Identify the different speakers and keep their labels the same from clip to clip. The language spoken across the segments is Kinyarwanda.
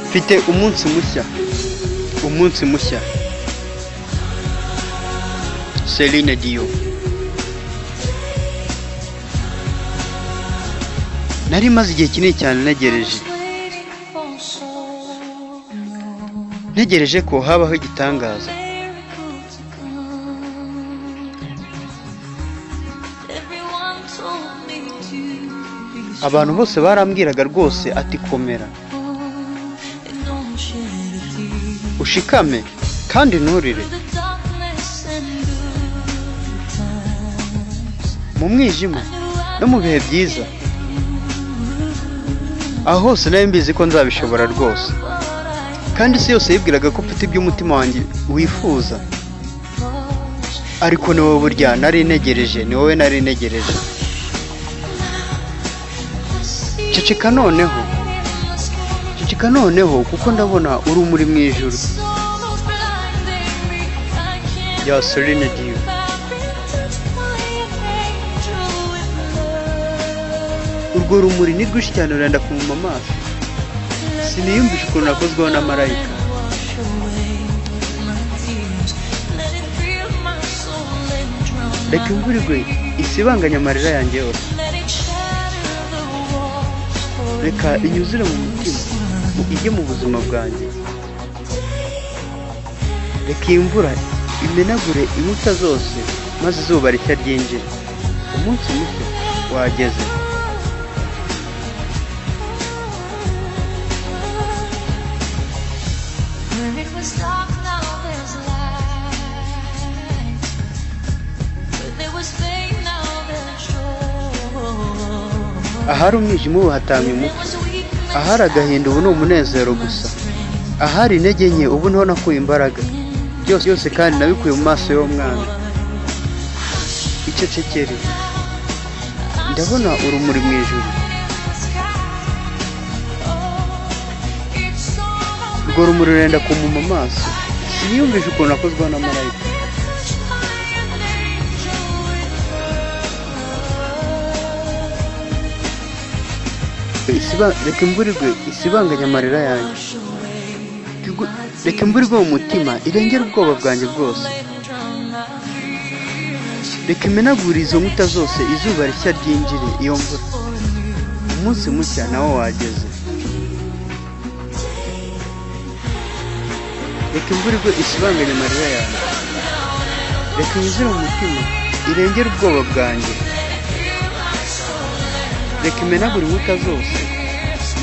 Speaker 1: Mfite umunsi mushya Celine Dion. Nari maze igihe kinini cyane ntegereje ko habaho igitangaza. Abantu bose barambwiraga rwose ati komera, ushikame kandi nturire. Mu mwijima no mu bihe byiza, aho hose nari mbizi ko nzabishobora rwose, kandi isi yose yibwiraga ko mfite iby'umutima wanjye wifuza. Ariko ni wowe burya nari ntegereje, ni wowe nari ntegereje. Ceceka noneho kuko ndabona urumuri mu ijuru. Ya Celine Dion. Urwo rumuri ni rwinshi cyane rurenda kumuma amaso. Siniyumvisha ukuntu nakozweho na marayika. Reka imvura igwe isibanganya amarira yanjye yose. Reka inyuzure mu mutima, ijye mu buzima bwanjye. Reka iyi mvura imenagure inkuta zose, maze izuba rishya ryinjire. Umunsi mushya wageze. Ahari umwijima ubu hatamye umucyo, ahari agahinda ubu ni umunezero gusa, ahari intege nke ubu niho nakuye imbaraga. Byose kandi nabikuye mu maso y'umwana. Icecekere, ndabona urumuri mu ijuru. Urwo rumuri rurenda kumuma amaso. Siniyumvisha ukuntu nakozweho na marayika. Reka imvura igwe isibanganya amarira yanjye. Reka imvura igwe mu mutima irengera ubwoba bwanjye bwose. Reka imenagure izo nkuta zose, izuba rishya ryinjire iyo mvura. Umunsi mushya nawo wageze. Reka imvura igwe isibanganya amarira yanjye. Reka inyuzure mu mutima irengera ubwoba bwanjye. Reka imenagure inkuta zose,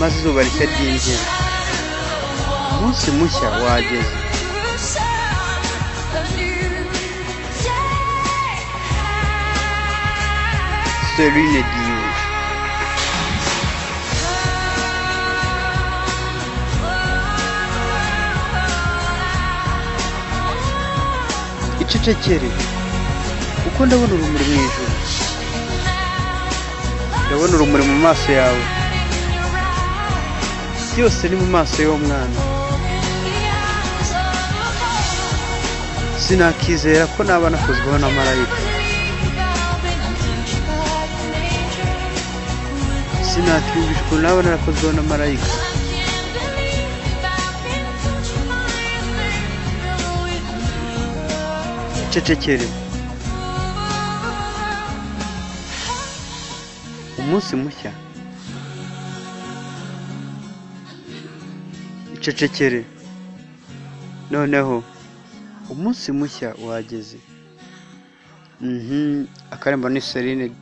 Speaker 1: maze izuba rishya ryinjire. Umunsi mushya wageze. Celine Dion. Icecekere, kuko ndabona urumuri mu ijuru. Ndabona urumuri mu maso yawe. Byose ni mu maso y'umwana. Sinakizera ko naba nakozweho na marayika. Sinakiyumvisha ukuntu naba narakozweho na marayika. Cecekere. Umunsi mushya. Icecekere. Noneho umunsi mushya wageze. Akarembo ni Celine